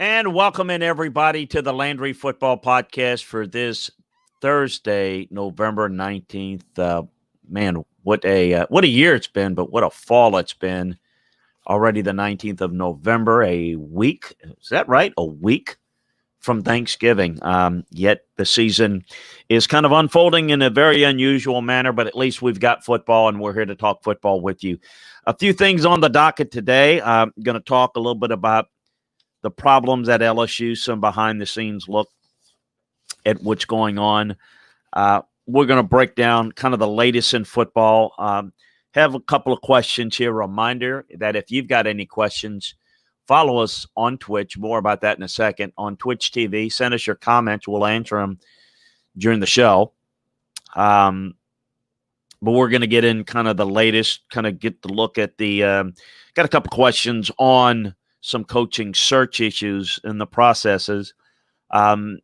And welcome in everybody to the Landry Football Podcast for this Thursday, November 19th. Man, what a year it's been, but what a fall it's been. Already the 19th of November, a week. Is that right? A week from Thanksgiving. Yet the season is kind of unfolding in a very unusual manner, but at least we've got football, and we're here to talk football with you. A few things on the docket today. I'm going to talk a little bit about the problems at LSU, some behind-the-scenes look at what's going on. We're going to break down kind of the latest in football. Have a couple of questions here. Reminder that if you've got any questions, follow us on Twitch. More about that in a second. On Twitch TV, send us your comments. We'll answer them during the show. But we're going to get in kind of the latest, kind of get the look at the got a couple questions on some coaching search issues in the processes, and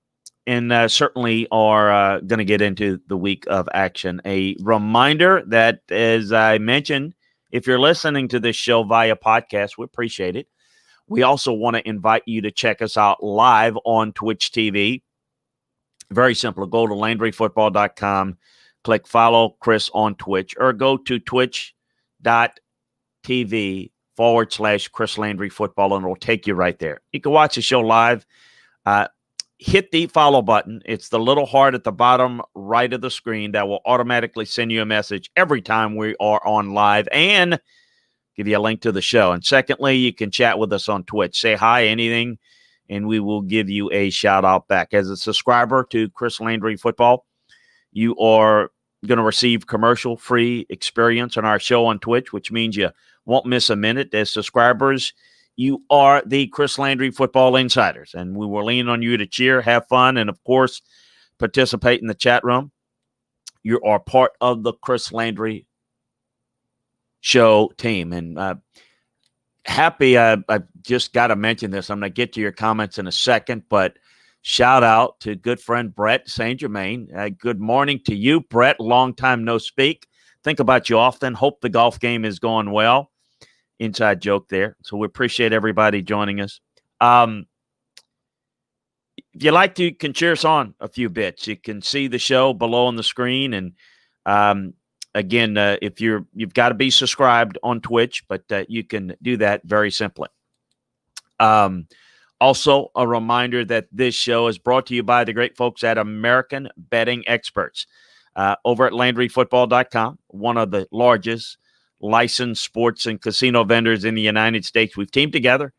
certainly are going to get into the week of action. A reminder that, as I mentioned, if you're listening to this show via podcast, we appreciate it. We also want to invite you to check us out live on Twitch TV. Very simple. Go to LandryFootball.com, click follow Chris on Twitch, or go to twitch.tv/Chris Landry Football, and it'll take you right there. You can watch the show live. Hit the follow button. It's the little heart at the bottom right of the screen that will automatically send you a message every time we are on live and give you a link to the show. And secondly, you can chat with us on Twitch. Say hi, anything, and we will give you a shout out back. As a subscriber to Chris Landry Football, you are going to receive commercial-free experience on our show on Twitch, which means you won't miss a minute. As subscribers, you are the Chris Landry Football Insiders, and we will lean on you to cheer, have fun, and, of course, participate in the chat room. You are part of the Chris Landry Show team. And happy, I just got to mention this. I'm going to get to your comments in a second, but shout out to good friend Brett St. Germain. Good morning to you, Brett. Long time no speak. Think about you often. Hope the golf game is going well. Inside joke there. So we appreciate everybody joining us. If you like to, you can cheer us on a few bits. You can see the show below on the screen. And again, if you've got to be subscribed on Twitch, but you can do that very simply. Also, a reminder that this show is brought to you by the great folks at American Betting Experts over at LandryFootball.com, one of the largest licensed sports and casino vendors in the United States. We've teamed together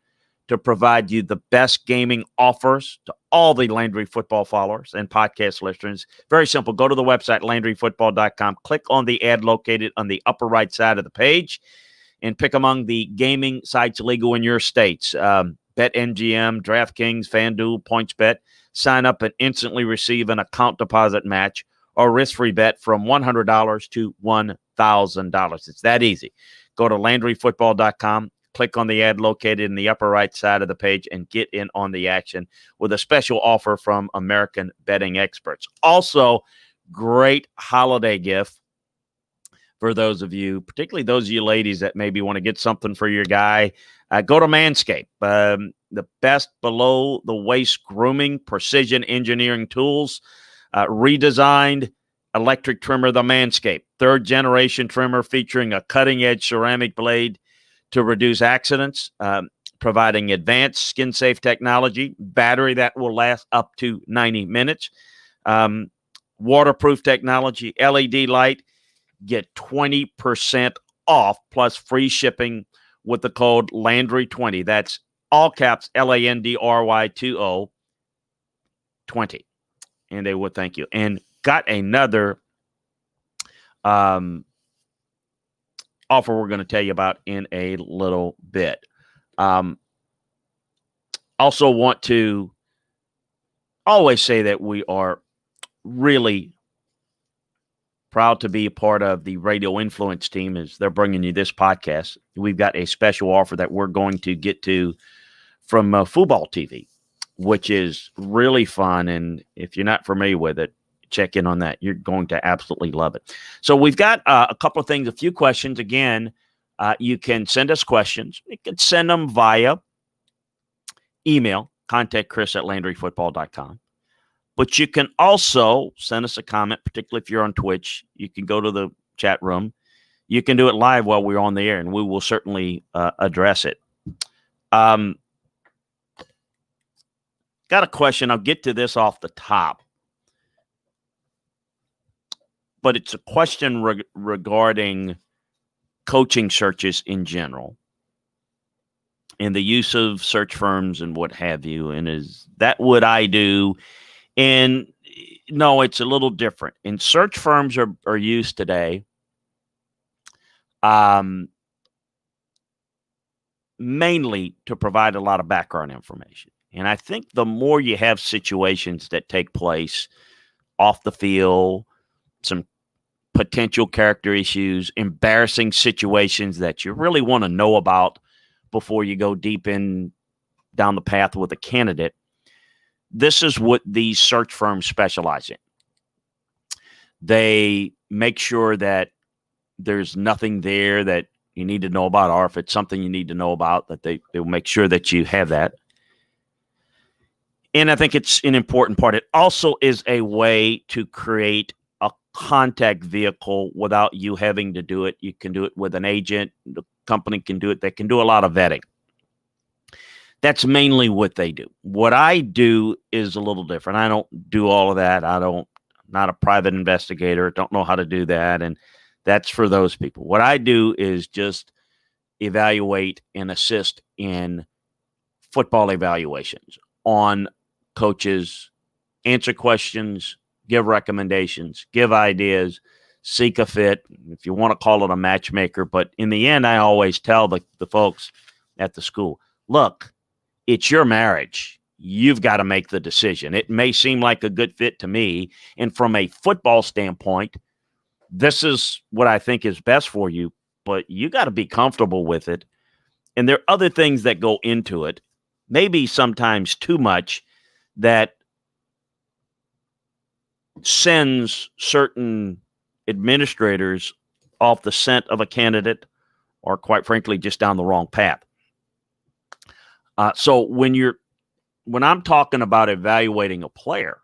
to provide you the best gaming offers to all the Landry Football followers and podcast listeners. Very simple. Go to the website, LandryFootball.com. Click on the ad located on the upper right side of the page and pick among the gaming sites legal in your states. BetMGM, DraftKings, FanDuel, PointsBet. Sign up and instantly receive an account deposit match or risk-free bet from $100 to $1,000. It's that easy. Go to LandryFootball.com, click on the ad located in the upper right side of the page, and get in on the action with a special offer from American Betting Experts. Also, great holiday gift for those of you, particularly those of you ladies that maybe want to get something for your guy. Go to Manscaped, the best below-the-waist grooming, precision engineering tools, redesigned electric trimmer, the Manscaped. Third-generation trimmer featuring a cutting-edge ceramic blade to reduce accidents, providing advanced skin-safe technology, battery that will last up to 90 minutes, waterproof technology, LED light. Get 20% off plus free shipping with the code Landry20. That's all caps LANDRY20 and they would thank you. And got another offer we're going to tell you about in a little bit. Also want to always say that we are really proud to be a part of the Radio Influence team as they're bringing you this podcast. We've got a special offer that we're going to get to from Football TV, which is really fun. And if you're not familiar with it, check in on that. You're going to absolutely love it. So we've got a couple of things, a few questions. Again, you can send us questions. You can send them via email contact Chris at LandryFootball.com. But you can also send us a comment, particularly if you're on Twitch. You can go to the chat room. You can do it live while we're on the air, and we will certainly address it. Got a question. I'll get to this off the top. But it's a question regarding coaching searches in general and the use of search firms and what have you. And is that what I do? And no, it's a little different. And search firms are used today mainly to provide a lot of background information. And I think the more you have situations that take place off the field, some potential character issues, embarrassing situations that you really want to know about before you go deep in down the path with a candidate. This is what these search firms specialize in. They make sure that there's nothing there that you need to know about, or if it's something you need to know about, that they will make sure that you have that. And I think it's an important part. It also is a way to create a contact vehicle without you having to do it. You can do it with an agent. The company can do it. They can do a lot of vetting. That's mainly what they do. What I do is a little different. I don't do all of that. I'm not a private investigator. Don't know how to do that. And that's for those people. What I do is just evaluate and assist in football evaluations on coaches, answer questions, give recommendations, give ideas, seek a fit, if you want to call it a matchmaker. But in the end, I always tell the folks at the school, look, it's your marriage. You've got to make the decision. It may seem like a good fit to me. And from a football standpoint, this is what I think is best for you, but you got to be comfortable with it. And there are other things that go into it, maybe sometimes too much, that sends certain administrators off the scent of a candidate or, quite frankly, just down the wrong path. So when I'm talking about evaluating a player,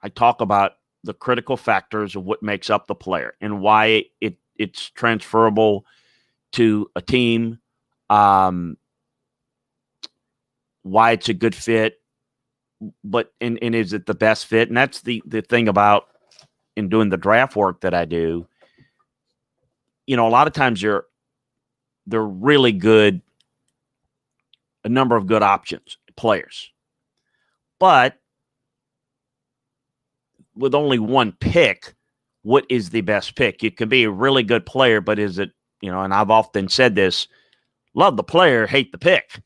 I talk about the critical factors of what makes up the player and why it's transferable to a team, why it's a good fit, but and is it the best fit? And that's the thing about in doing the draft work that I do. A lot of times they're really good, a number of good options, players. But with only one pick, what is the best pick? You can be a really good player, but is it, and I've often said this, love the player, hate the pick,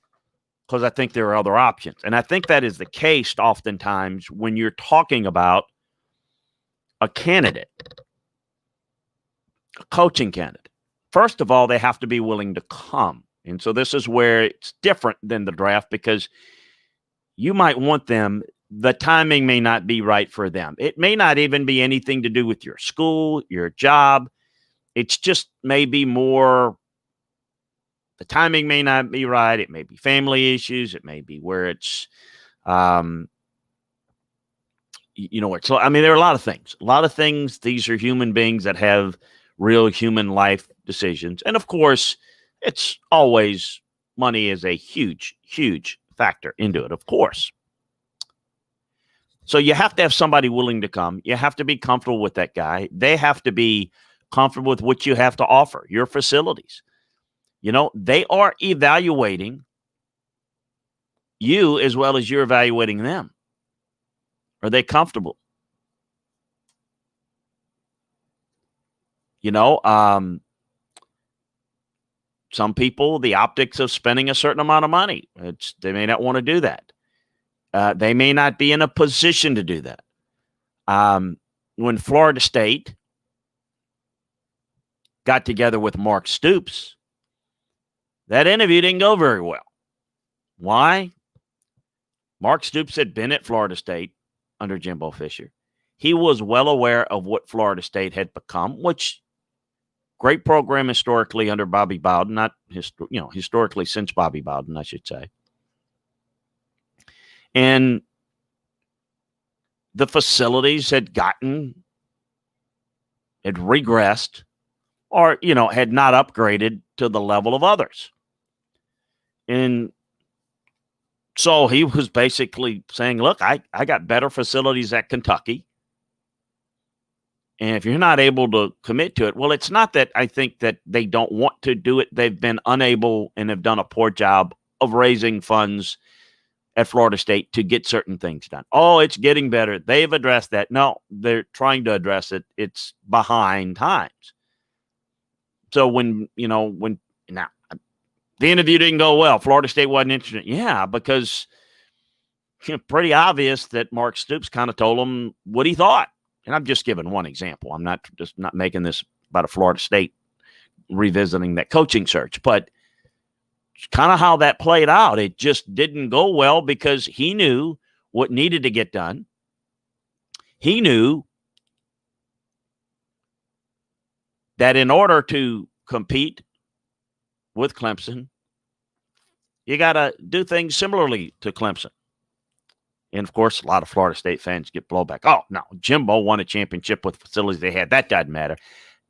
because I think there are other options. And I think that is the case oftentimes when you're talking about a candidate, a coaching candidate. First of all, they have to be willing to come. And so this is where it's different than the draft, because you might want them. The timing may not be right for them. It may not even be anything to do with your school, your job. It's just maybe more, the timing may not be right. It may be family issues. It may be where it's, there are a lot of things. These are human beings that have real human life decisions. And of course, it's always, money is a huge, huge factor into it, of course. So you have to have somebody willing to come. You have to be comfortable with that guy. They have to be comfortable with what you have to offer, your facilities. They are evaluating you as well as you're evaluating them. Are they comfortable? Some people, the optics of spending a certain amount of money, they may not want to do that. They may not be in a position to do that. When Florida State got together with Mark Stoops, that interview didn't go very well. Why? Mark Stoops had been at Florida State under Jimbo Fisher. He was well aware of what Florida State had become, which great program historically under Bobby Bowden, not historically since Bobby Bowden, I should say. And the facilities had regressed, or, had not upgraded to the level of others. And so he was basically saying, look, I got better facilities at Kentucky. And if you're not able to commit to it, well, it's not that I think that they don't want to do it. They've been unable and have done a poor job of raising funds at Florida State to get certain things done. Oh, it's getting better. They've addressed that. No, they're trying to address it. It's behind times. So when now the interview didn't go well, Florida State wasn't interested. Yeah, because pretty obvious that Mark Stoops kind of told him what he thought. And I'm just giving one example. I'm not making this about a Florida State revisiting that coaching search, but kind of how that played out. It just didn't go well because he knew what needed to get done. He knew that in order to compete with Clemson, you got to do things similarly to Clemson. And, of course, a lot of Florida State fans get blowback. Oh, no, Jimbo won a championship with the facilities they had. That doesn't matter.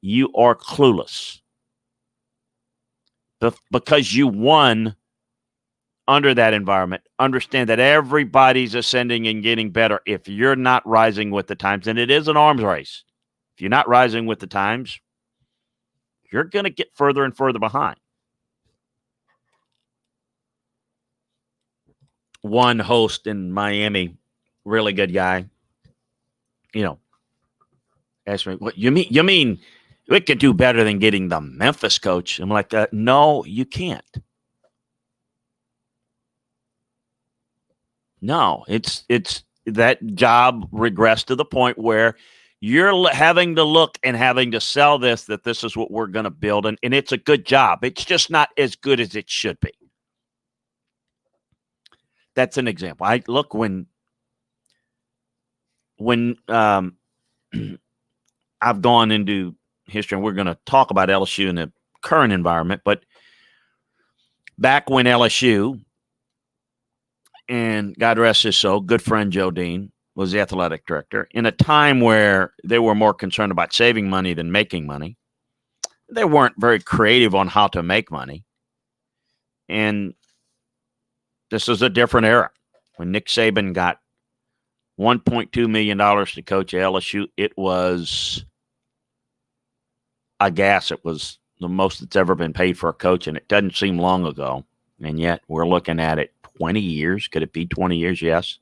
You are clueless. Because you won under that environment, understand that everybody's ascending and getting better. If you're not rising with the times, and it is an arms race, if you're not rising with the times, you're going to get further and further behind. One host in Miami, really good guy, asked me, "What you mean we could do better than getting the Memphis coach?" I'm like, no, you can't. No, it's that job regressed to the point where you're having to look and having to sell this, that this is what we're going to build. And it's a good job. It's just not as good as it should be. That's an example. I look when I've gone into history, and we're going to talk about LSU in the current environment, but back when LSU, and God rest his soul, good friend Joe Dean was the athletic director, in a time where they were more concerned about saving money than making money. They weren't very creative on how to make money. And this is a different era. When Nick Saban got $1.2 million to coach LSU, it was a gas. It was the most that's ever been paid for a coach, and it doesn't seem long ago. And yet we're looking at it 20 years. Could it be 20 years? Yes.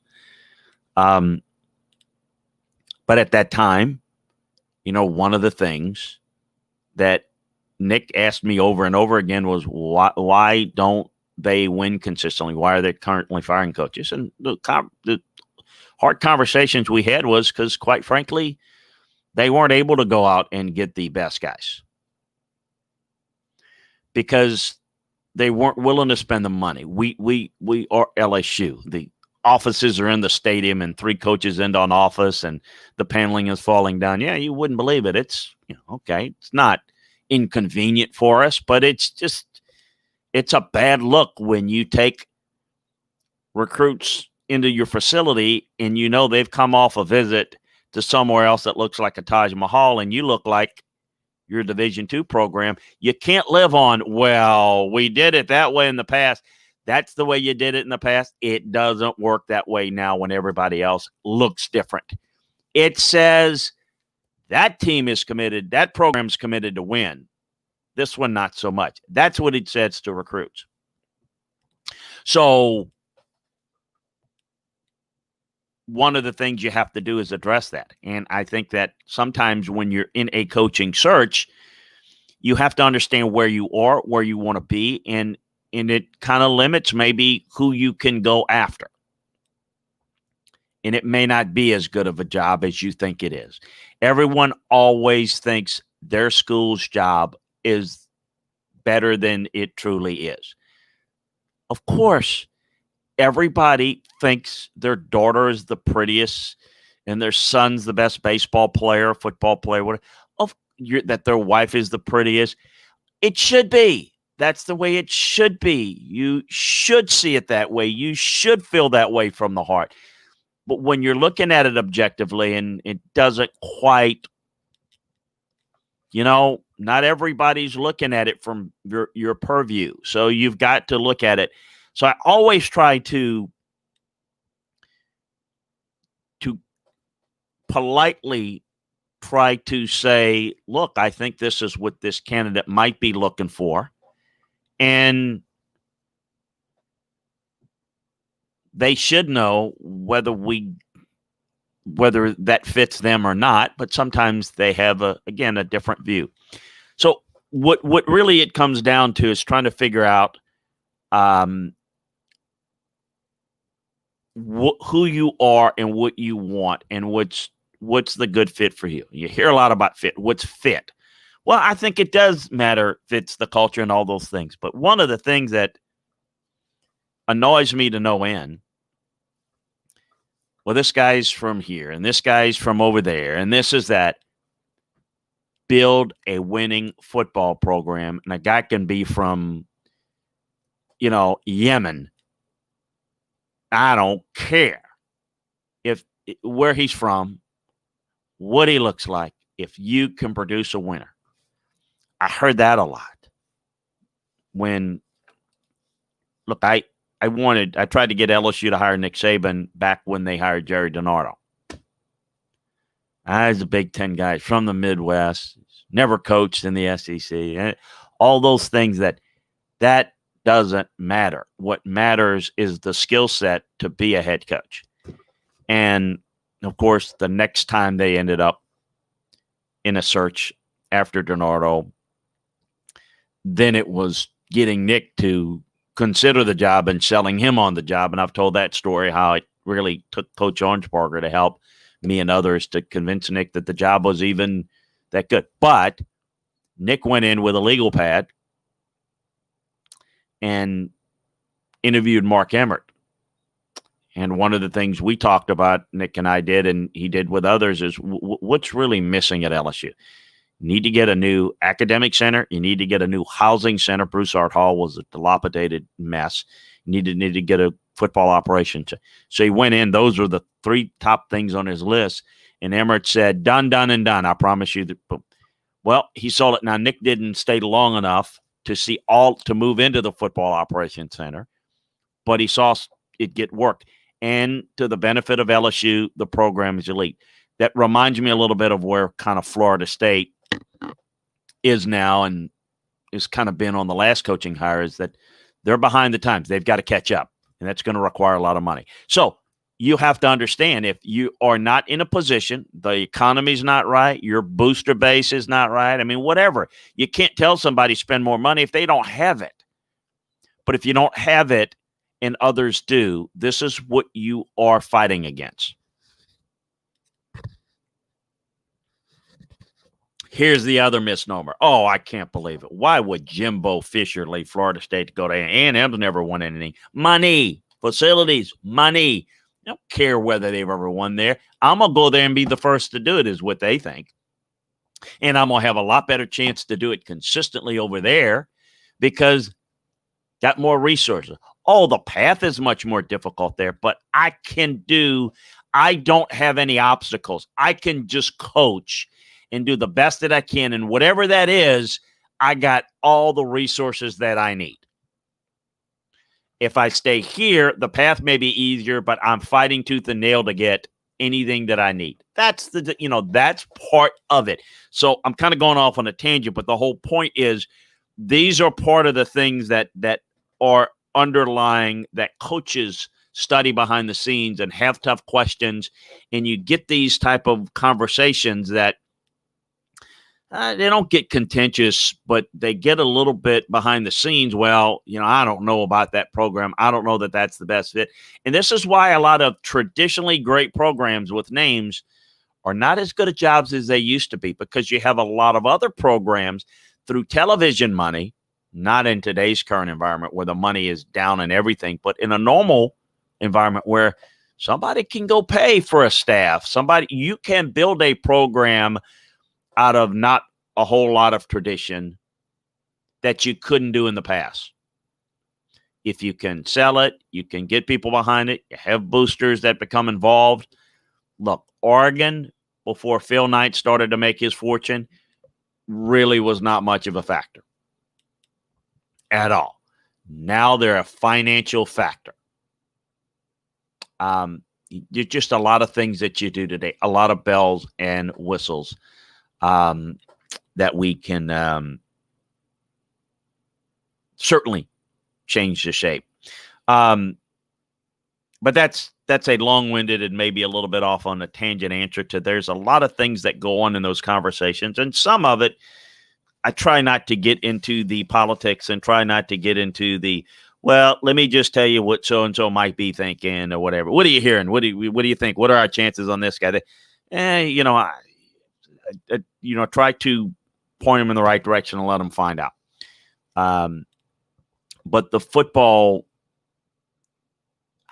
But at that time, one of the things that Nick asked me over and over again was, why don't they win consistently? Why are they currently firing coaches? And the hard conversations we had was because, quite frankly, they weren't able to go out and get the best guys because they weren't willing to spend the money. We are LSU. The offices are in the stadium, and 3 coaches end on office, and the paneling is falling down. Yeah, you wouldn't believe it. It's okay. It's not inconvenient for us, but it's a bad look when you take recruits into your facility and they've come off a visit to somewhere else that looks like a Taj Mahal, and you look like your Division II program. You can't live on, well, we did it that way in the past. That's the way you did it in the past. It doesn't work that way now when everybody else looks different. It says that team is committed, that program's committed to win. This one, not so much. That's what it says to recruits. So one of the things you have to do is address that. And I think that sometimes when you're in a coaching search, you have to understand where you are, where you want to be, and it kind of limits maybe who you can go after. And it may not be as good of a job as you think it is. Everyone always thinks their school's job is better than it truly is. Of course, everybody thinks their daughter is the prettiest and their son's the best baseball player, football player, whatever, that their wife is the prettiest. It should be. that's the way it should be. You should see it that way. You should feel that way from the heart. But when you're looking at it objectively and it doesn't quite, not everybody's looking at it from your purview. So you've got to look at it. So I always try to politely try to say, look, I think this is what this candidate might be looking for. And they should know whether that fits them or not, but sometimes they have a different view. So what really it comes down to is trying to figure out who you are and what you want and what's the good fit for you. You hear a lot about fit. What's fit? Well, I think it does matter. Fits the culture and all those things. But one of the things that annoys me to no end, well, this guy's from here and this guy's from over there and this is that. Build a winning football program, and a guy can be from, Yemen. I don't care where he's from, what he looks like, if you can produce a winner. I heard that a lot. I tried to get LSU to hire Nick Saban back when they hired Jerry DiNardo. I was a Big Ten guy from the Midwest, never coached in the SEC. All those things that doesn't matter. What matters is the skill set to be a head coach. And, of course, the next time they ended up in a search after DiNardo, then it was getting Nick to consider the job and selling him on the job. And I've told that story, how it really took Coach Orangebarger to help me and others to convince Nick that the job was even that good. But Nick went in with a legal pad and interviewed Mark Emmert. And one of the things we talked about, Nick and I did, and he did with others, is what's really missing at LSU. You need to get a new academic center. You need to get a new housing center. Broussard Hall was a dilapidated mess. You need to get a football operation. So he went in. Those were the three top things on his list. And Emmert said, done, done, and done. I promise you that. Well, he sold it. Now, Nick didn't stay long enough to move into the football operations center, but he saw it get work. And to the benefit of LSU, the program is elite. That reminds me a little bit of where kind of Florida State is now, and has kind of been on the last coaching hire, is that they're behind the times. They've got to catch up, and that's going to require a lot of money. So you have to understand, if you are not in a position, the economy's not right, your booster base is not right, whatever. You can't tell somebody spend more money if they don't have it. But if you don't have it and others do, this is what you are fighting against. Here's the other misnomer. Oh, I can't believe it. Why would Jimbo Fisher leave Florida State to go to A&M's never won anything? Money, facilities, money. I don't care whether they've ever won there. I'm going to go there and be the first to do it, is what they think. And I'm going to have a lot better chance to do it consistently over there because got more resources. Oh, the path is much more difficult there, but I don't have any obstacles. I can just coach and do the best that I can. And whatever that is, I got all the resources that I need. If I stay here, the path may be easier, but I'm fighting tooth and nail to get anything that I need. That's that's part of it. So I'm kind of going off on a tangent, but the whole point is these are part of the things that are underlying, that coaches study behind the scenes and have tough questions. And you get these type of conversations that they don't get contentious, but they get a little bit behind the scenes. Well, I don't know about that program. I don't know that that's the best fit. And this is why a lot of traditionally great programs with names are not as good at jobs as they used to be, because you have a lot of other programs through television money, not in today's current environment where the money is down and everything, but in a normal environment where somebody can go pay for a staff. You can build a program out of not a whole lot of tradition that you couldn't do in the past. If you can sell it, you can get people behind it, you have boosters that become involved. Look, Oregon, before Phil Knight started to make his fortune, really was not much of a factor at all. Now they're a financial factor. Just a lot of things that you do today, a lot of bells and whistles that we can certainly change the shape. But that's a long-winded and maybe a little bit off on a tangent answer to there's a lot of things that go on in those conversations. And some of it, I try not to get into the politics and try not to get into the, well, let me just tell you what so-and-so might be thinking or whatever. What are you hearing? What do you think? What are our chances on this guy? I try to point them in the right direction and let them find out. But the football,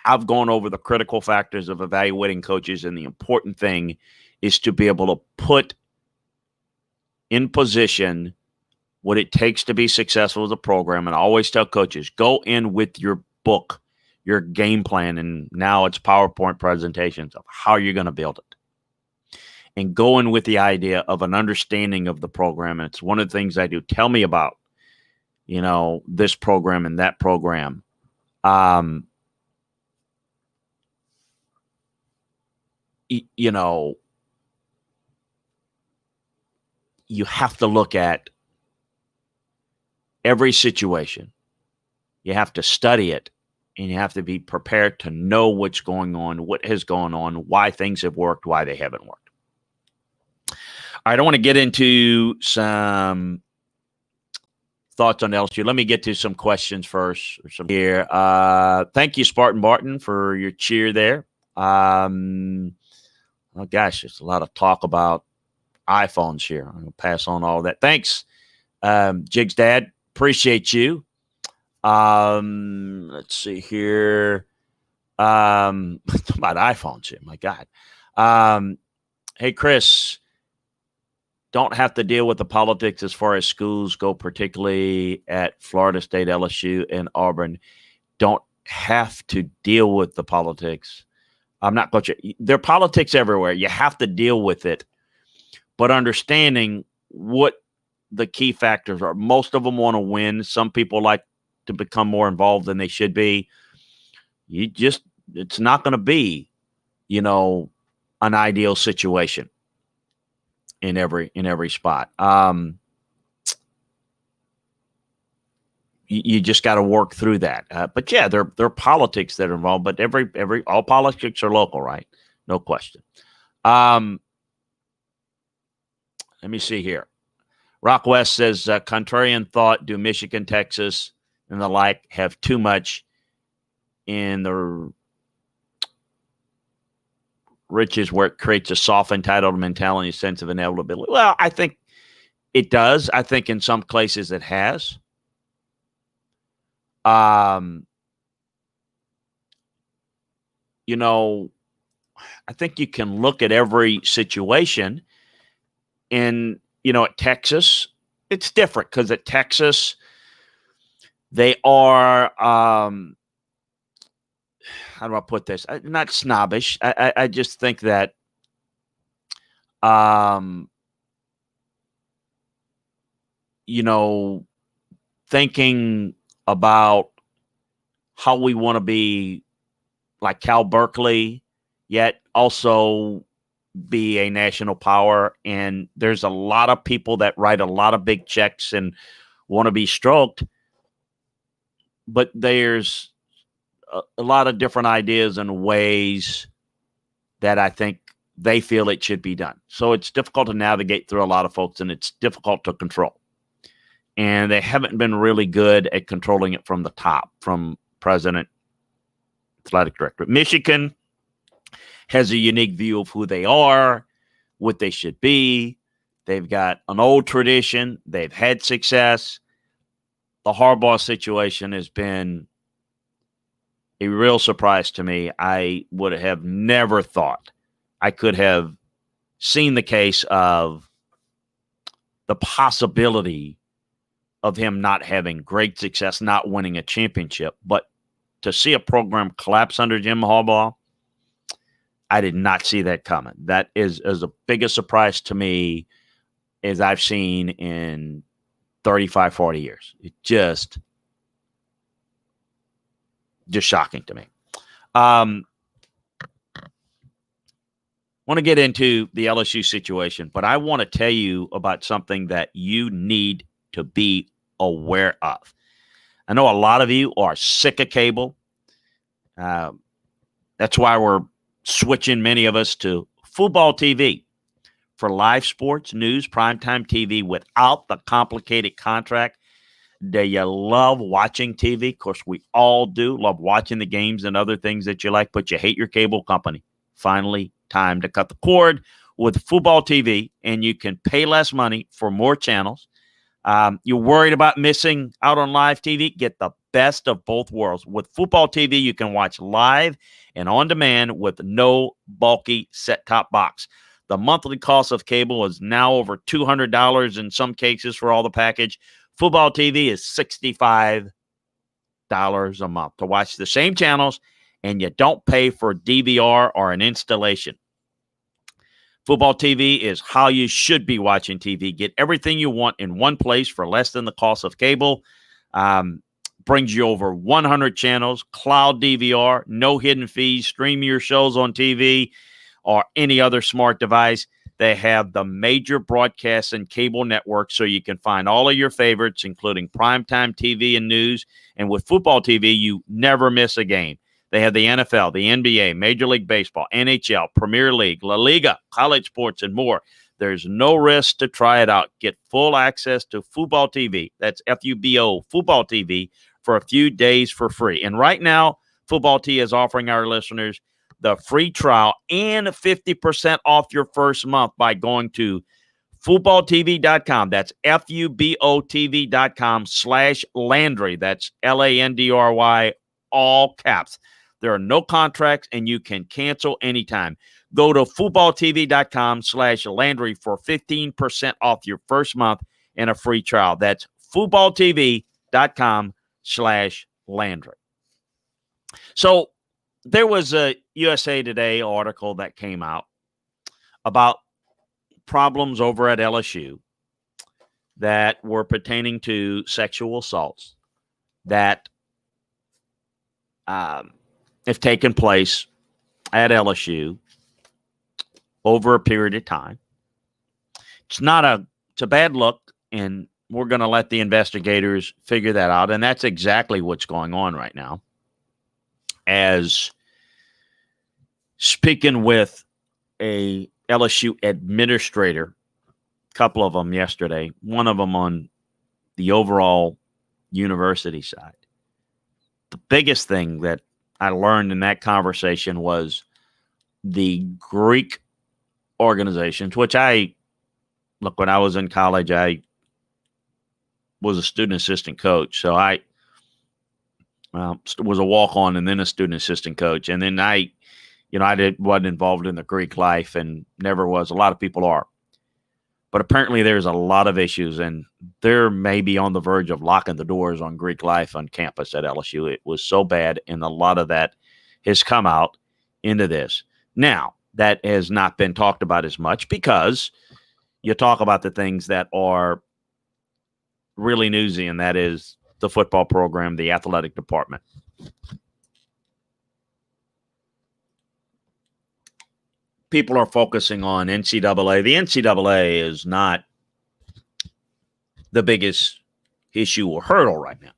I've gone over the critical factors of evaluating coaches, and the important thing is to be able to put in position what it takes to be successful as a program. And I always tell coaches, go in with your book, your game plan, and now it's PowerPoint presentations of how you're going to build it. And go in with the idea of an understanding of the program. And it's one of the things I do. Tell me about, this program and that program. You have to look at every situation. You have to study it, and you have to be prepared to know what's going on, what has gone on, why things have worked, why they haven't worked. All right, I want to get into some thoughts on LSU. Let me get to some questions first. Here. Thank you, Spartan Barton, for your cheer there. Oh, gosh, there's a lot of talk about iPhones here. I'm going to pass on all that. Thanks, Jig's dad. Appreciate you. Let's see here. About iPhones here. My God. Hey, Chris, don't have to deal with the politics as far as schools go, particularly at Florida State, LSU, and Auburn. Don't have to deal with the politics. I'm not going to. There are politics everywhere. You have to deal with it. But understanding what the key factors are. Most of them want to win. Some people like to become more involved than they should be. It's not going to be, an ideal situation in every spot. You just got to work through that. But yeah, there are politics that are involved, but all politics are local, right? No question. Let me see here. Rock West says, contrarian thought, do Michigan, Texas, and the like have too much in the riches where it creates a soft, entitled mentality, sense of inevitability? Well, I think it does. I think in some places it has. I think you can look at every situation and, at Texas, it's different because at Texas, they are, how do I put this? Not snobbish. I just think that, thinking about how we want to be like Cal Berkeley, yet also be a national power. And there's a lot of people that write a lot of big checks and want to be stroked. But there's a lot of different ideas and ways that I think they feel it should be done. So it's difficult to navigate through a lot of folks, and it's difficult to control. And they haven't been really good at controlling it from the top, from president, athletic director. Michigan has a unique view of who they are, what they should be. They've got an old tradition. They've had success. The Harbaugh situation has been a real surprise to me. I would have never thought I could have seen the case of the possibility of him not having great success, not winning a championship. But to see a program collapse under Jim Harbaugh, I did not see that coming. That is as the biggest surprise to me as I've seen in 35, 40 years. It just shocking to me. Want to get into the LSU situation, but I want to tell you about something that you need to be aware of. I know a lot of you are sick of cable. That's why we're switching, many of us, to football TV for live sports, news, primetime TV without the complicated contract. Do you love watching TV? Of course, we all do. Love watching the games and other things that you like, but you hate your cable company. Finally, time to cut the cord with football TV, and you can pay less money for more channels. You're worried about missing out on live TV? Get the best of both worlds. With football TV, you can watch live and on demand with no bulky set-top box. The monthly cost of cable is now over $200 in some cases for all the package. Football TV is $65 a month to watch the same channels, and you don't pay for DVR or an installation. Football TV is how you should be watching TV. Get everything you want in one place for less than the cost of cable. Brings you over 100 channels, cloud DVR, no hidden fees. Stream your shows on TV or any other smart device. They have the major broadcast and cable networks, so you can find all of your favorites, including primetime TV and news. And with football TV, you never miss a game. They have the NFL, the NBA, Major League Baseball, NHL, Premier League, La Liga, college sports, and more. There's no risk to try it out. Get full access to football TV. That's FUBO, football TV, for a few days for free. And right now, Football T is offering our listeners the free trial and 50% off your first month by going to footballtv.com. That's FUBOTV.com/Landry. That's LANDRY, all caps. There are no contracts, and you can cancel anytime. Go to footballtv.com/Landry for 15% off your first month and a free trial. That's footballtv.com/Landry. So there was a USA Today article that came out about problems over at LSU that were pertaining to sexual assaults that have taken place at LSU over a period of time. It's a bad look, and we're going to let the investigators figure that out. And that's exactly what's going on right now. As speaking with a LSU administrator, a couple of them yesterday, one of them on the overall university side. The biggest thing that I learned in that conversation was the Greek organizations, which when I was in college, I was a student assistant coach. So I was a walk-on and then a student assistant coach. And then wasn't involved in the Greek life and never was. A lot of people are. But apparently there's a lot of issues, and they're maybe on the verge of locking the doors on Greek life on campus at LSU. It was so bad, and a lot of that has come out into this. Now, that has not been talked about as much because you talk about the things that are really newsy, and that is the football program, the athletic department. People are focusing on NCAA. The NCAA is not the biggest issue or hurdle right now.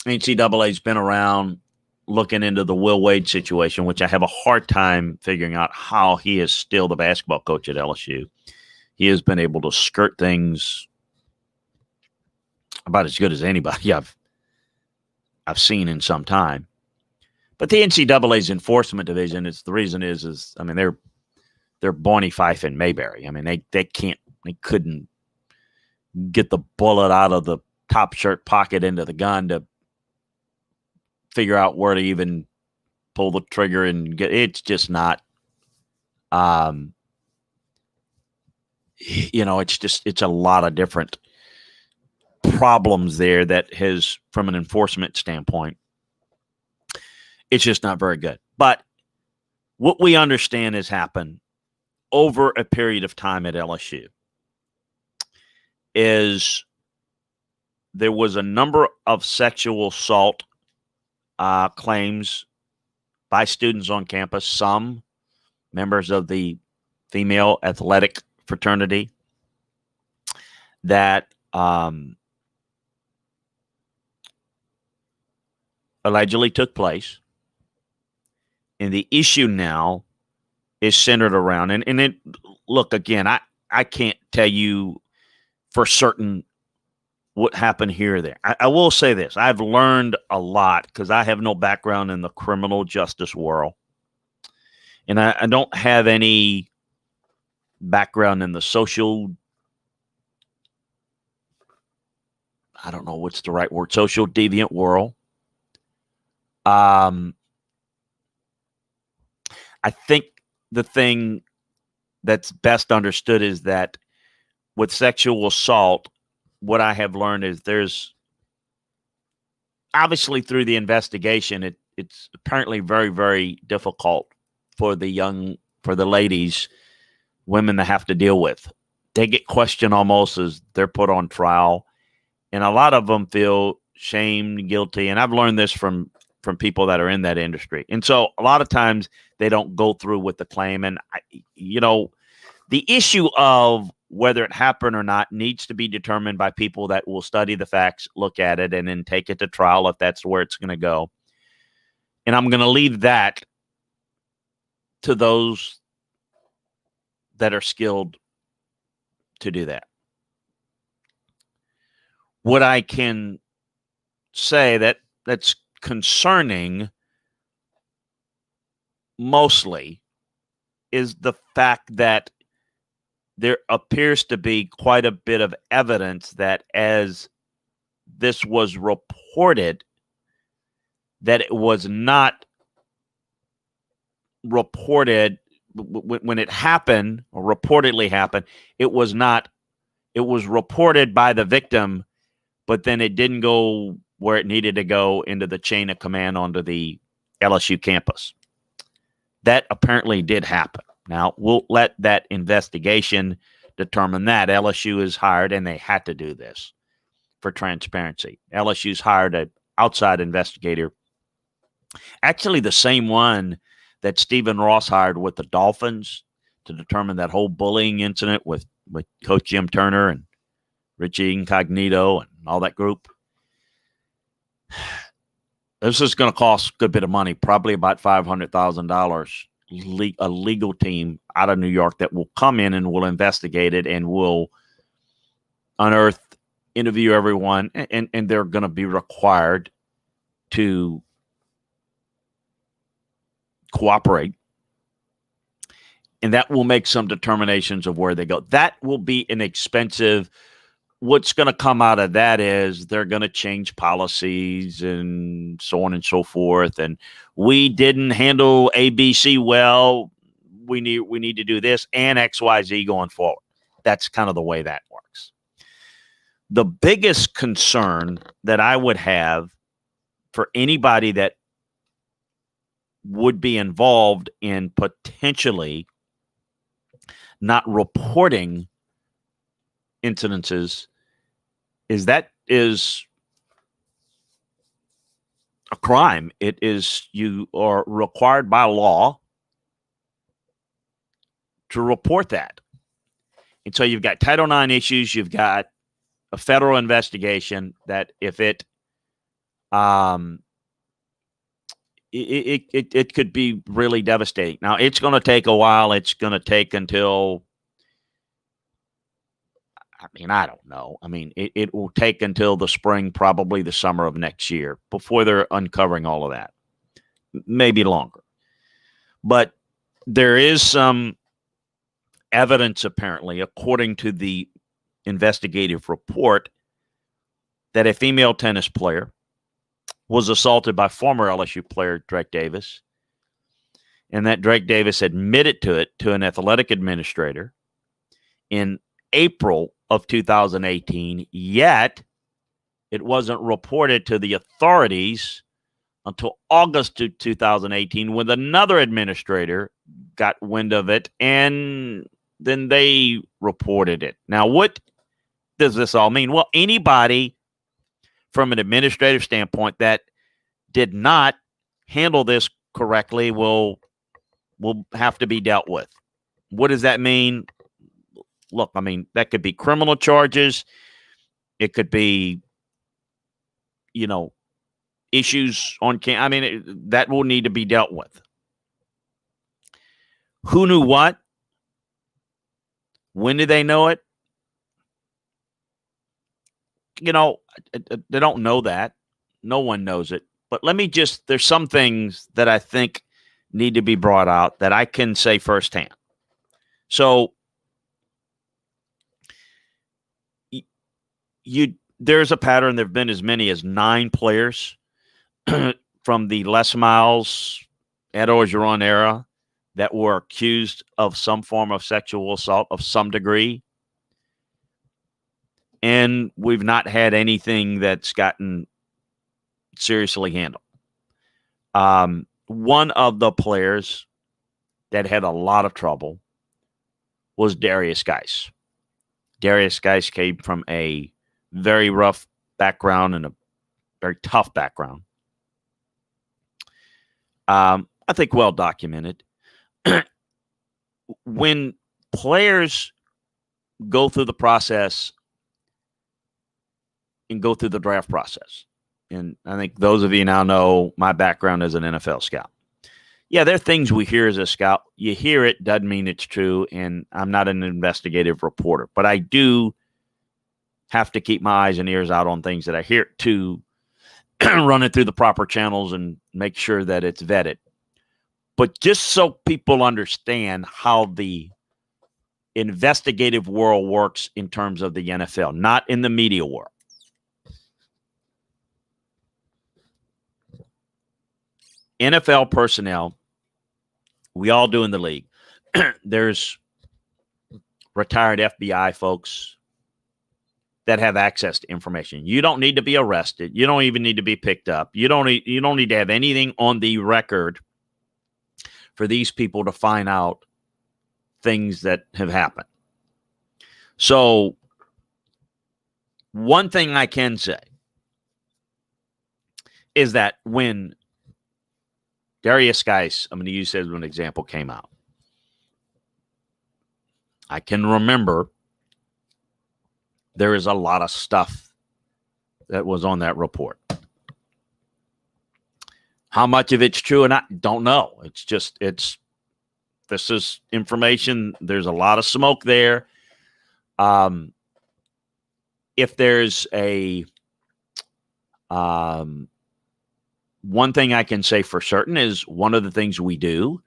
NCAA's been around looking into the Will Wade situation, which I have a hard time figuring out how he is still the basketball coach at LSU. He has been able to skirt things about as good as anybody I've seen in some time. But the NCAA's enforcement division, they're Bonnie Fife and Mayberry. I mean, they couldn't get the bullet out of the top shirt pocket into the gun to figure out where to even pull the trigger and get. It's just not. It's a lot of different problems there that has, from an enforcement standpoint, it's just not very good. But what we understand has happened over a period of time at LSU is there was a number of sexual assault claims by students on campus, some members of the female athletic fraternity that allegedly took place. And the issue now is centered around, and it, look, again, I can't tell you for certain what happened here or there. I will say this. I've learned a lot because I have no background in the criminal justice world. And I don't have any background in the social, I don't know what's the right word, social deviant world. I think the thing that's best understood is that with sexual assault, what I have learned is there's obviously through the investigation, it's apparently very, very difficult for the ladies, women that have to deal with. They get questioned almost as they're put on trial. And a lot of them feel shamed, guilty. And I've learned this from people that are in that industry. And so a lot of times they don't go through with the claim. And, the issue of whether it happened or not needs to be determined by people that will study the facts, look at it, and then take it to trial if that's where it's going to go. And I'm going to leave that to those that are skilled to do that. What I can say that's concerning mostly is the fact that there appears to be quite a bit of evidence that as this was reported, that it was not reported when it happened or reportedly happened. It was reported by the victim, but then it didn't go where it needed to go into the chain of command onto the LSU campus. That apparently did happen. Now, we'll let that investigation determine that. LSU is hired, and they had to do this for transparency. LSU's hired an outside investigator, actually the same one that Stephen Ross hired with the Dolphins to determine that whole bullying incident with Coach Jim Turner and Richie Incognito and all that group. This is going to cost a good bit of money, probably about $500,000. A legal team out of New York that will come in and will investigate it and will unearth, interview everyone, and they're going to be required to cooperate. And that will make some determinations of where they go. That will be an expensive. What's going to come out of that is they're going to change policies and so on and so forth. And we didn't handle ABC well. We need to do this and XYZ going forward. That's kind of the way that works. The biggest concern that I would have for anybody that would be involved in potentially not reporting incidences is a crime. It is, you are required by law to report that. And so you've got Title IX issues, you've got a federal investigation that if it could be really devastating. Now, it's going to take a while. It's going to take until, I don't know. It will take until the spring, probably the summer of next year before they're uncovering all of that. Maybe longer. But there is some evidence, apparently, according to the investigative report, that a female tennis player was assaulted by former LSU player Drake Davis, and that Drake Davis admitted to it to an athletic administrator in April of 2018, yet it wasn't reported to the authorities until August of 2018 when another administrator got wind of it, and then they reported it. Now, what does this all mean? Well, anybody from an administrative standpoint that did not handle this correctly will have to be dealt with. What does that mean? Look, I mean, that could be criminal charges. It could be, issues on that will need to be dealt with. Who knew what? When did they know it? They don't know that. No one knows it. But there's some things that I think need to be brought out that I can say firsthand. So there's a pattern. There have been as many as 9 players from the Les Miles, Ed Orgeron era that were accused of some form of sexual assault of some degree. And we've not had anything that's gotten seriously handled. One of the players that had a lot of trouble was Darius Geis. Darius Geis came from a very rough background and a very tough background. I think well documented. When players go through the process and go through the draft process, and I think those of you now know my background as an NFL scout. Yeah, there are things we hear as a scout. You hear it, doesn't mean it's true, and I'm not an investigative reporter, but I do have to keep my eyes and ears out on things that I hear to run it through the proper channels and make sure that it's vetted. But just so people understand how the investigative world works in terms of the NFL, not in the media world. NFL personnel, we all do in the league. There's retired FBI folks that have access to information. You don't need to be arrested. You don't even need to be picked up. You don't need to have anything on the record for these people to find out things that have happened. So one thing I can say is that when Darius Geis, I'm going to use as an example, came out, I can remember there is a lot of stuff that was on that report. How much of it's true, and I don't know. This is information. There's a lot of smoke there. If there's one thing I can say for certain is one of the things we do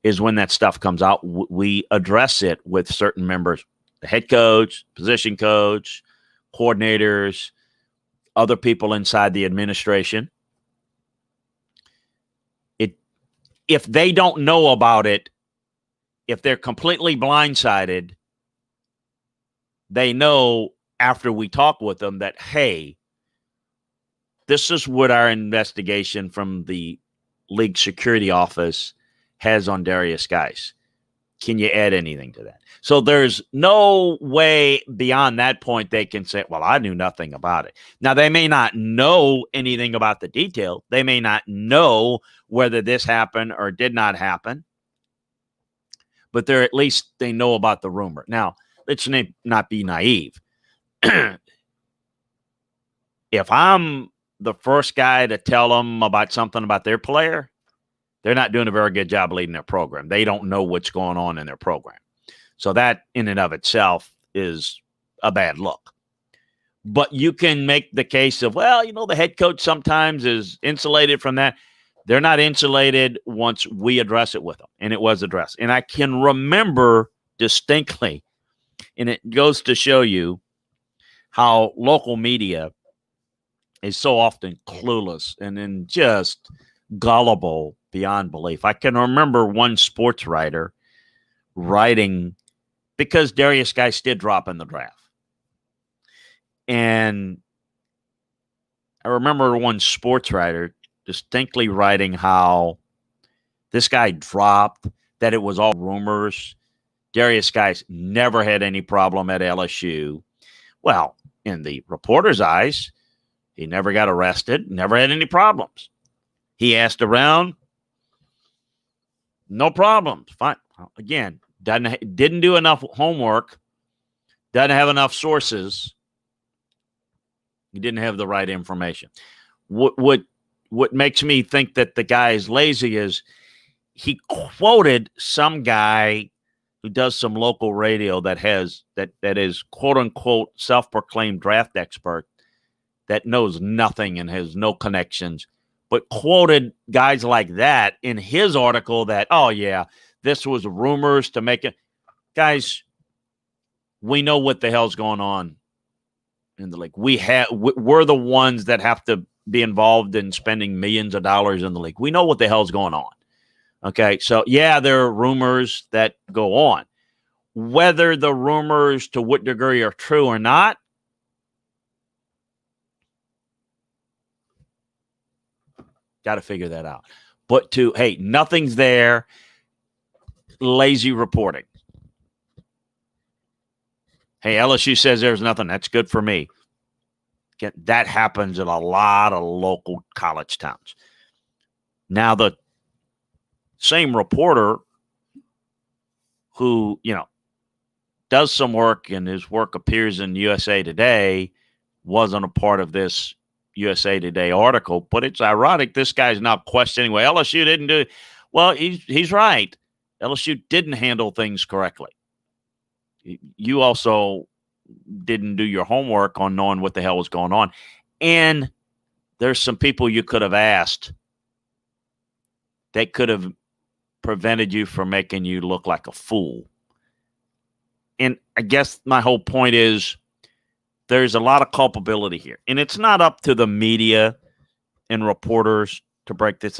is when that stuff comes out, we address it with certain members, the head coach, position coach, coordinators, other people inside the administration. If they don't know about it, if they're completely blindsided, they know after we talk with them that, hey, this is what our investigation from the league security office has on Darius Geis. Can you add anything to that? So there's no way beyond that point they can say, well, I knew nothing about it. Now, they may not know anything about the detail. They may not know whether this happened or did not happen, but at least they know about the rumor. Now, let's not be naive. If I'm the first guy to tell them about something about their player, they're not doing a very good job leading their program. They don't know what's going on in their program. So that in and of itself is a bad look. But you can make the case of, well, the head coach sometimes is insulated from that. They're not insulated once we address it with them. And it was addressed. And I can remember distinctly, and it goes to show you how local media is so often clueless and then just gullible beyond belief. I can remember one sports writer writing, because Darius Geis did drop in the draft. And I remember one sports writer distinctly writing how this guy dropped, that it was all rumors. Darius Guice never had any problem at LSU. Well, in the reporter's eyes, he never got arrested, never had any problems. He asked around, no problems. Fine. Again, didn't do enough homework, doesn't have enough sources. He didn't have the right information. What makes me think that the guy is lazy is he quoted some guy who does some local radio that is quote unquote self-proclaimed draft expert that knows nothing and has no connections, but quoted guys like that in his article that, oh yeah, this was rumors to make it. Guys, we know what the hell's going on in the league. We're the ones that have to be involved in spending millions of dollars in the league. We know what the hell's going on. Okay, so yeah, there are rumors that go on. Whether the rumors to what degree are true or not, got to figure that out. But hey, nothing's there. Lazy reporting. Hey, LSU says there's nothing. That's good for me. That happens in a lot of local college towns. Now, the same reporter who, does some work and his work appears in USA Today wasn't a part of this USA Today article, but it's ironic. This guy's not questioning, well, LSU didn't do it. Well, he's right. LSU didn't handle things correctly. You also didn't do your homework on knowing what the hell was going on. And there's some people you could have asked that could have prevented you from making you look like a fool. And I guess my whole point is there's a lot of culpability here. And it's not up to the media and reporters to break this.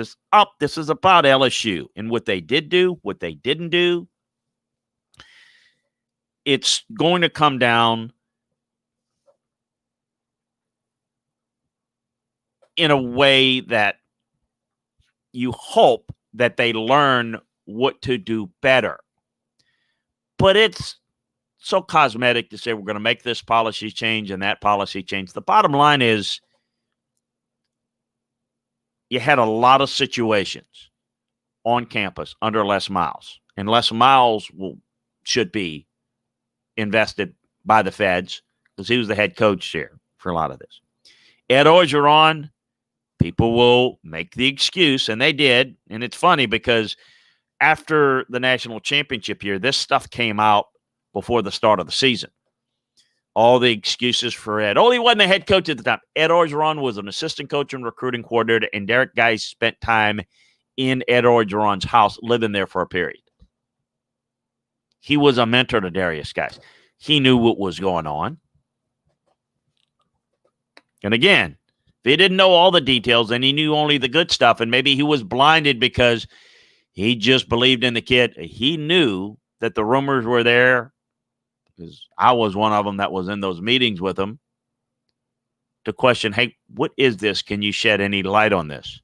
This is about LSU and what they did do, what they didn't do. It's going to come down in a way that you hope that they learn what to do better. But it's so cosmetic to say we're going to make this policy change and that policy change. The bottom line is you had a lot of situations on campus under Les Miles, and Les Miles should be invested by the feds because he was the head coach here for a lot of this. Ed Orgeron, people will make the excuse, and they did, and it's funny because after the national championship year, this stuff came out before the start of the season. All the excuses for Ed. Oh, he wasn't the head coach at the time. Ed Orgeron was an assistant coach and recruiting coordinator, and Derek Geis spent time in Ed Orgeron's house, living there for a period. He was a mentor to Darius Geis. He knew what was going on. And again, if he didn't know all the details and he knew only the good stuff, and maybe he was blinded because he just believed in the kid, he knew that the rumors were there, because I was one of them that was in those meetings with him, to question, hey, what is this? Can you shed any light on this?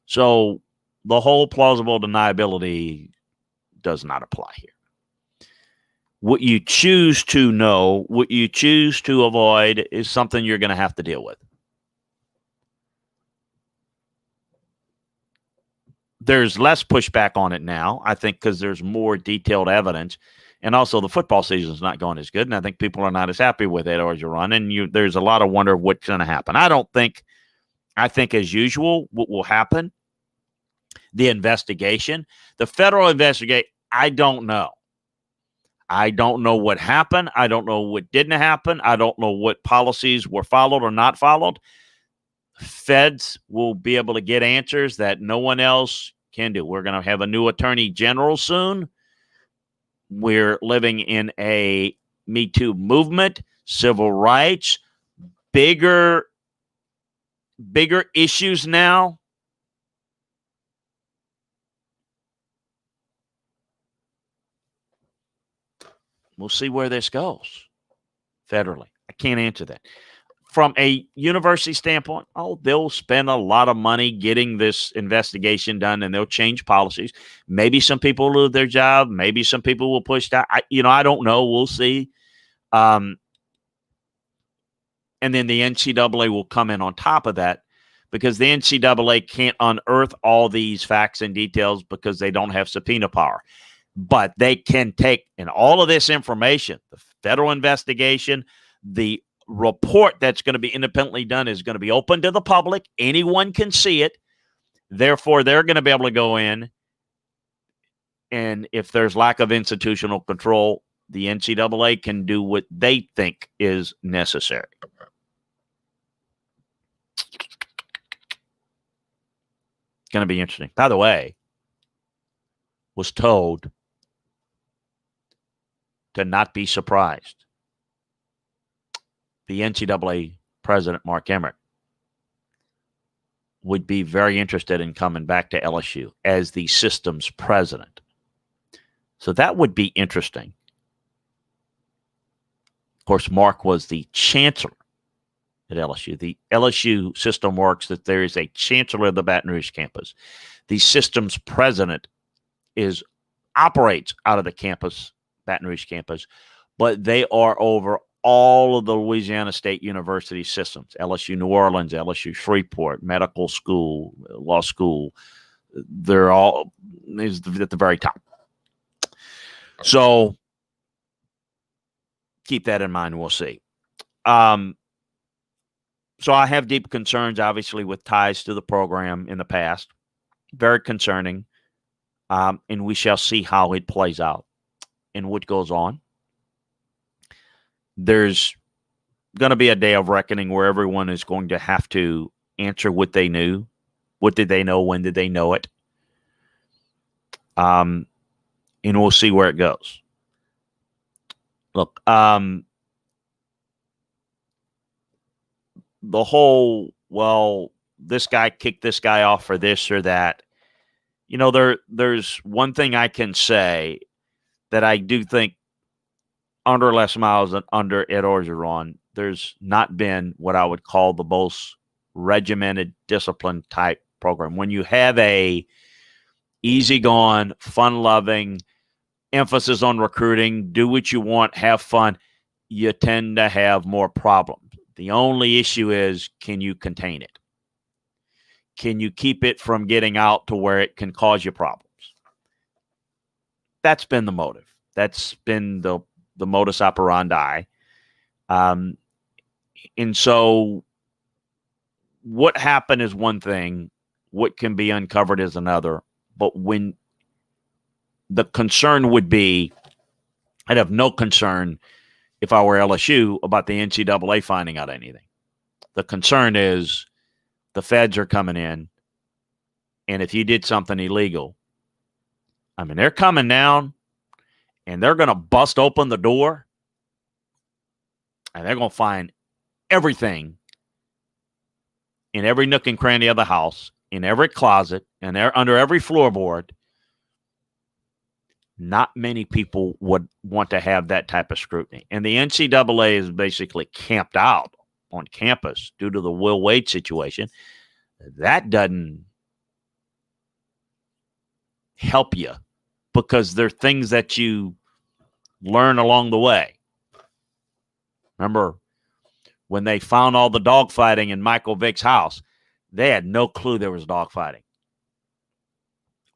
So the whole plausible deniability does not apply here. What you choose to know, what you choose to avoid is something you're going to have to deal with. There's less pushback on it now, I think, because there's more detailed evidence. And also the football season is not going as good, and I think people are not as happy with Ed Orgeron, and there's a lot of wonder of what's going to happen. I think as usual, what will happen, the investigation, the federal investigation, I don't know. I don't know what happened. I don't know what didn't happen. I don't know what policies were followed or not followed. Feds will be able to get answers that no one else can do. We're going to have a new attorney general soon. We're living in a Me Too movement, civil rights, bigger issues now. We'll see where this goes federally. I can't answer that. from a university standpoint, they'll spend a lot of money getting this investigation done, and they'll change policies. Maybe some people will lose their job. Maybe some people will push that. I don't know. We'll see. And then the NCAA will come in on top of that, because the NCAA can't unearth all these facts and details because they don't have subpoena power. But they can take in all of this information, the federal investigation, the report that's going to be independently done is going to be open to the public. Anyone can see it. Therefore, they're going to be able to go in, and if there's lack of institutional control, the NCAA can do what they think is necessary. Going to be interesting. By the way, was told to not be surprised. The NCAA president, Mark Emmert, would be very interested in coming back to LSU as the system's president. So that would be interesting. Of course, Mark was the chancellor at LSU. The LSU system works that there is a chancellor of the Baton Rouge campus. The system's president operates out of the campus, Baton Rouge campus, but they are over all of the Louisiana State University systems, LSU New Orleans, LSU Shreveport, medical school, law school. They're all at the very top. So keep that in mind. We'll see. So I have deep concerns, obviously, with ties to the program in the past. Very concerning. And we shall see how it plays out and what goes on. There's going to be a day of reckoning where everyone is going to have to answer what they knew. What did they know? When did they know it? And we'll see where it goes. Look, the whole, well, this guy kicked this guy off for this or that. There's one thing I can say that I do think under Les Miles and under Ed Orgeron, there's not been what I would call the most regimented, disciplined type program. When you have a easygoing, fun-loving, emphasis on recruiting, do what you want, have fun, you tend to have more problems. The only issue is, can you contain it? Can you keep it from getting out to where it can cause you problems? That's been the motive. That's been the modus operandi. And so what happened is one thing. What can be uncovered is another. But when the concern would be, I'd have no concern if I were LSU about the NCAA finding out anything. The concern is the feds are coming in, and if you did something illegal, they're coming down, and they're going to bust open the door, and they're going to find everything in every nook and cranny of the house, in every closet, and under every floorboard. Not many people would want to have that type of scrutiny. And the NCAA is basically camped out on campus due to the Will Wade situation. That doesn't help you, because there are things that you learn along the way. Remember, when they found all the dogfighting in Michael Vick's house, they had no clue there was dogfighting.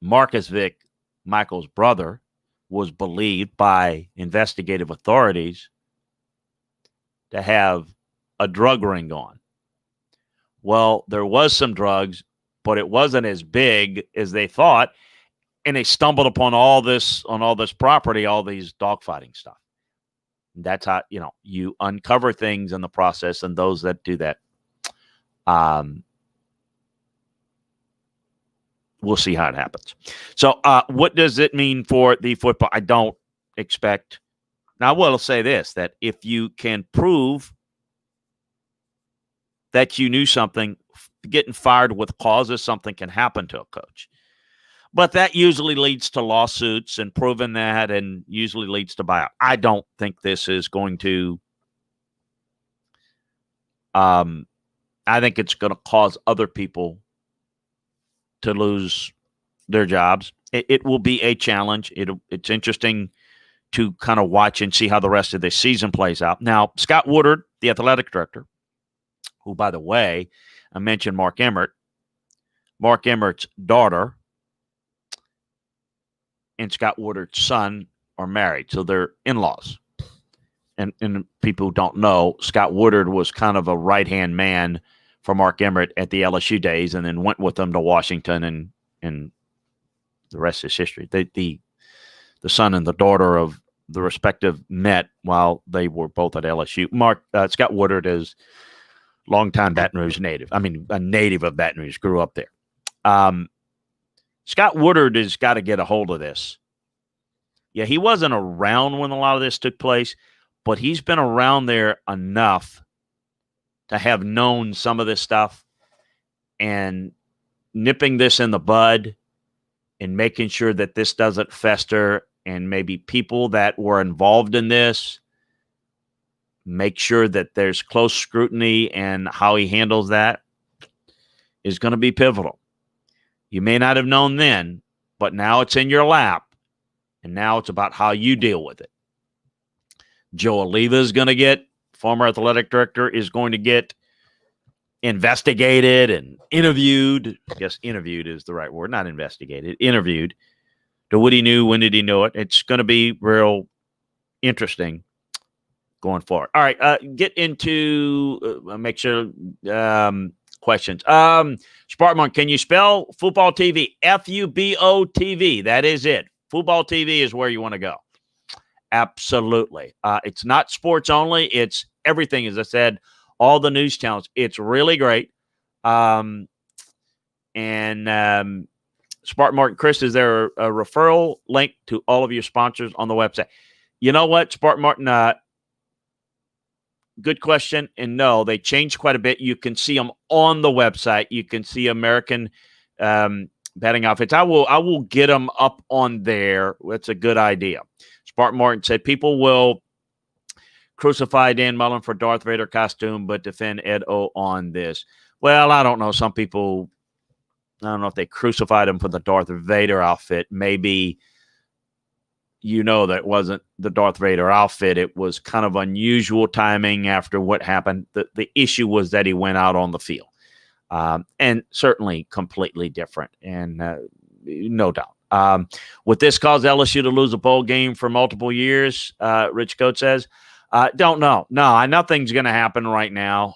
Marcus Vick, Michael's brother, was believed by investigative authorities to have a drug ring on. Well, there was some drugs, but it wasn't as big as they thought, and they stumbled upon all this property, all these dogfighting stuff. And that's how you uncover things in the process, and those that do that, we'll see how it happens. So what does it mean for the football? I don't expect. Now, I will say this, that if you can prove that you knew something, getting fired with causes, something can happen to a coach. But that usually leads to lawsuits and proving that, and usually leads to buyout. I don't think this is going to I think it's going to cause other people to lose their jobs. It will be a challenge. It's interesting to kind of watch and see how the rest of this season plays out. Now, Scott Woodard, the athletic director, who, by the way, I mentioned Mark Emmert. Mark Emmert's daughter and Scott Woodard's son are married, so they're in-laws. And people who don't know, Scott Woodard was kind of a right-hand man for Mark Emmert at the LSU days, and then went with them to Washington, and the rest is history. The son and the daughter of the respective met while they were both at LSU. Scott Woodard is longtime Baton Rouge native. I mean, a native of Baton Rouge, grew up there. Scott Woodard has got to get a hold of this. Yeah, he wasn't around when a lot of this took place, but he's been around there enough to have known some of this stuff, and nipping this in the bud and making sure that this doesn't fester, and maybe people that were involved in this make sure that there's close scrutiny, and how he handles that is going to be pivotal. You may not have known then, but now it's in your lap, and now it's about how you deal with it. Joe Oliva is going to get, former athletic director, is going to get investigated and interviewed. I guess interviewed is the right word, not investigated, interviewed to what he knew, when did he know it. It's going to be real interesting going forward. All right, get into, make sure, questions. Spartman, can you spell football TV? FUBO-TV. That is it. Football TV is where you want to go. Absolutely. It's not sports only. It's everything, as I said, all the news channels. It's really great. And Spartan Martin Chris, is there a referral link to all of your sponsors on the website? You know what, Spartan Martin, good question. And no, they changed quite a bit. You can see them on the website. You can see American betting outfits. I will get them up on there. That's a good idea. Spartan Martin said people will crucify Dan Mullen for Darth Vader costume, but defend Ed O on this. Well, I don't know. Some people, I don't know if they crucified him for the Darth Vader outfit. Maybe, that wasn't the Darth Vader outfit. It was kind of unusual timing after what happened. The issue was that he went out on the field, and certainly completely different, and no doubt. Would this cause LSU to lose a bowl game for multiple years? Rich Coat says, don't know. No, nothing's going to happen right now.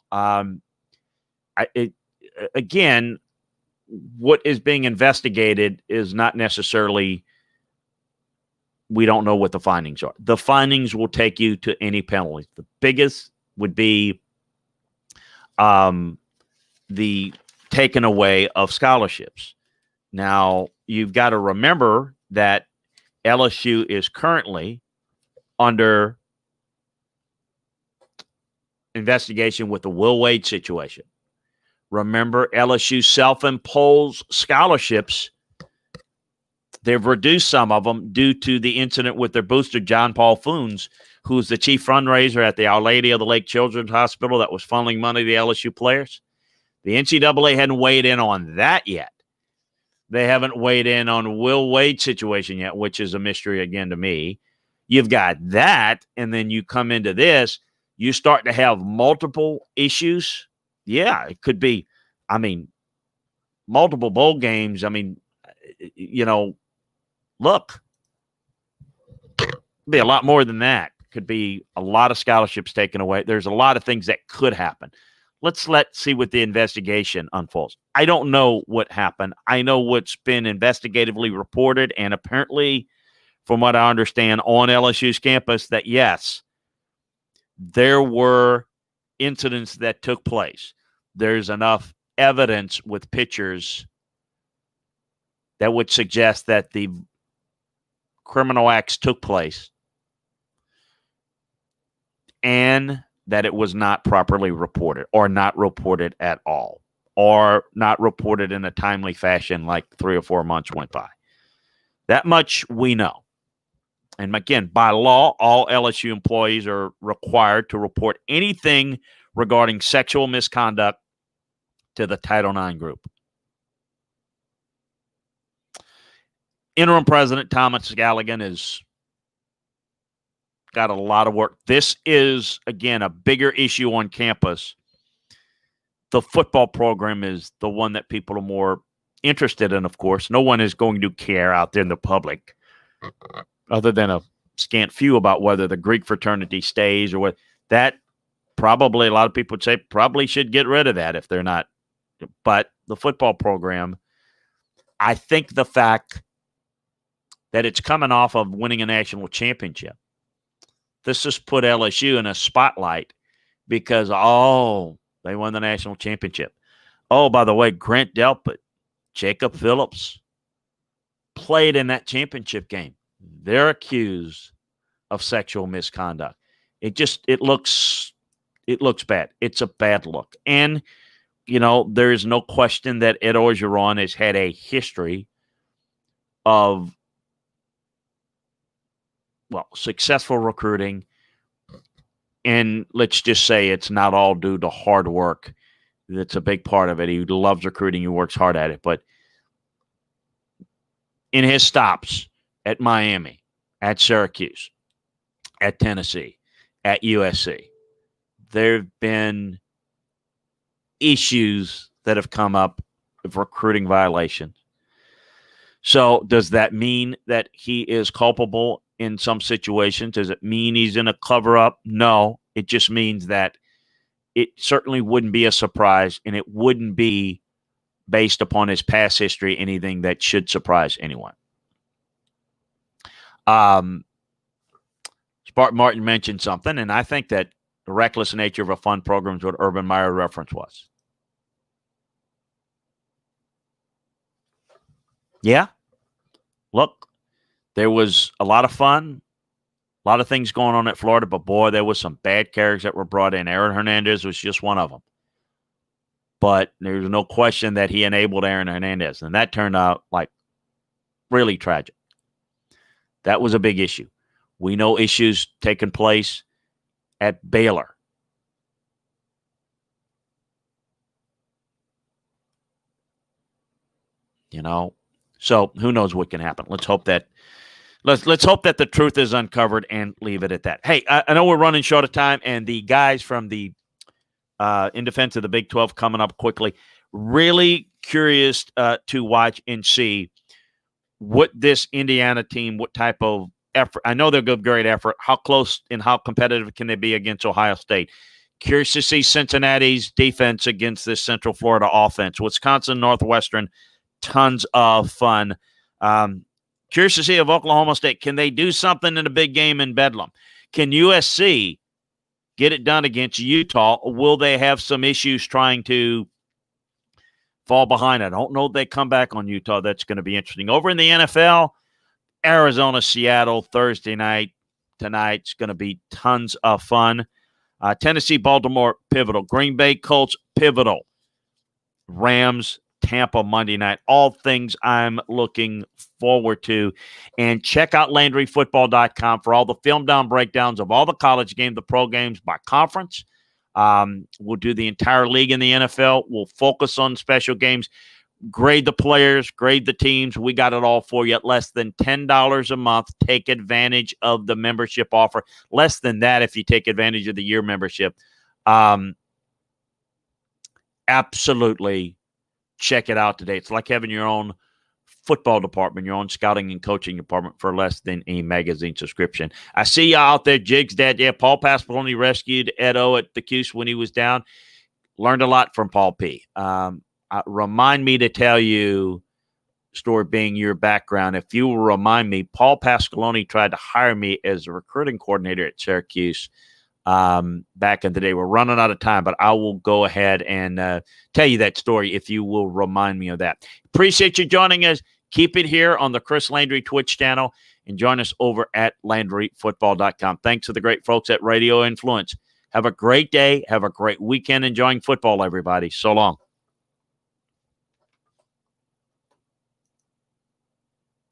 Again, what is being investigated is not necessarily, we don't know what the findings are. The findings will take you to any penalties. The biggest would be the taking away of scholarships. Now, you've got to remember that LSU is currently under investigation with the Will Wade situation. Remember, LSU self-imposed scholarships. They've reduced some of them due to the incident with their booster, John Paul Foons, who's the chief fundraiser at the Our Lady of the Lake Children's Hospital that was funneling money to the LSU players. The NCAA hadn't weighed in on that yet. They haven't weighed in on Will Wade's situation yet, which is a mystery again to me. You've got that, and then you come into this, you start to have multiple issues. Yeah, it could be, multiple bowl games. Look, be a lot more than that. Could be a lot of scholarships taken away. There's a lot of things that could happen. Let's see what the investigation unfolds. I don't know what happened. I know what's been investigatively reported, and apparently, from what I understand, on LSU's campus, that yes, there were incidents that took place. There's enough evidence with pictures that would suggest that the criminal acts took place and that it was not properly reported, or not reported at all, or not reported in a timely fashion, like 3 or 4 months went by. That much we know. And again, by law, all LSU employees are required to report anything regarding sexual misconduct to the Title IX group. Interim President Thomas Galligan has got a lot of work. This is, again, a bigger issue on campus. The football program is the one that people are more interested in, of course. No one is going to care out there in the public, other than a scant few, about whether the Greek fraternity stays or what. That probably, a lot of people would say, probably should get rid of that if they're not. But the football program, I think the fact that it's coming off of winning a national championship, this has put LSU in a spotlight because, they won the national championship. Oh, by the way, Grant Delpit, Jacob Phillips played in that championship game. They're accused of sexual misconduct. It looks bad. It's a bad look. And, there is no question that Ed Orgeron has had a history of, successful recruiting. And let's just say it's not all due to hard work. That's a big part of it. He loves recruiting. He works hard at it. But in his stops at Miami, at Syracuse, at Tennessee, at USC, there have been issues that have come up of recruiting violations. So does that mean that he is culpable in some situations? Does it mean he's in a cover-up? No. It just means that it certainly wouldn't be a surprise, and it wouldn't be, based upon his past history, anything that should surprise anyone. Spartan Martin mentioned something, and I think that the reckless nature of a fun program is what Urban Meyer reference was. Yeah. Look, there was a lot of fun, a lot of things going on at Florida, but boy, there was some bad characters that were brought in. Aaron Hernandez was just one of them. But there's no question that he enabled Aaron Hernandez, and that turned out like really tragic. That was a big issue. We know issues taking place at Baylor. So who knows what can happen. Let's hope that the truth is uncovered and leave it at that. Hey, I know we're running short of time, and the guys from the In Defense of the Big 12 coming up quickly. Really curious to watch and see what this Indiana team, what type of effort. I know they'll give great effort. How close and how competitive can they be against Ohio State? Curious to see Cincinnati's defense against this Central Florida offense. Wisconsin, Northwestern, tons of fun. Curious to see if Oklahoma State, can they do something in a big game in Bedlam? Can USC get it done against Utah, or will they have some issues trying to fall behind? I don't know if they come back on Utah. That's going to be interesting. Over in the NFL, Arizona, Seattle, Thursday night. Tonight's going to be tons of fun. Tennessee, Baltimore, pivotal. Green Bay, Colts, pivotal. Rams, Tampa, Monday night. All things I'm looking forward to. And check out LandryFootball.com for all the film down breakdowns of all the college games, the pro games by conference. We'll do the entire league in the NFL. We'll focus on special games, grade the players, grade the teams. We got it all for you at less than $10 a month. Take advantage of the membership offer. Less than that if you take advantage of the year membership. Absolutely check it out today. It's like having your own football department, your own scouting and coaching department for less than a magazine subscription. I see you out there, Jig's dad. Yeah, Paul Pasqualoni rescued Edo at the Cuse when he was down. Learned a lot from Paul P. Remind me to tell you, story being your background, if you will remind me, Paul Pasqualoni tried to hire me as a recruiting coordinator at Syracuse back in the day. We're running out of time, but I will go ahead and tell you that story if you will remind me of that. Appreciate you joining us. Keep it here on the Chris Landry Twitch channel and join us over at LandryFootball.com. Thanks to the great folks at Radio Influence. Have a great day. Have a great weekend enjoying football, everybody. So long.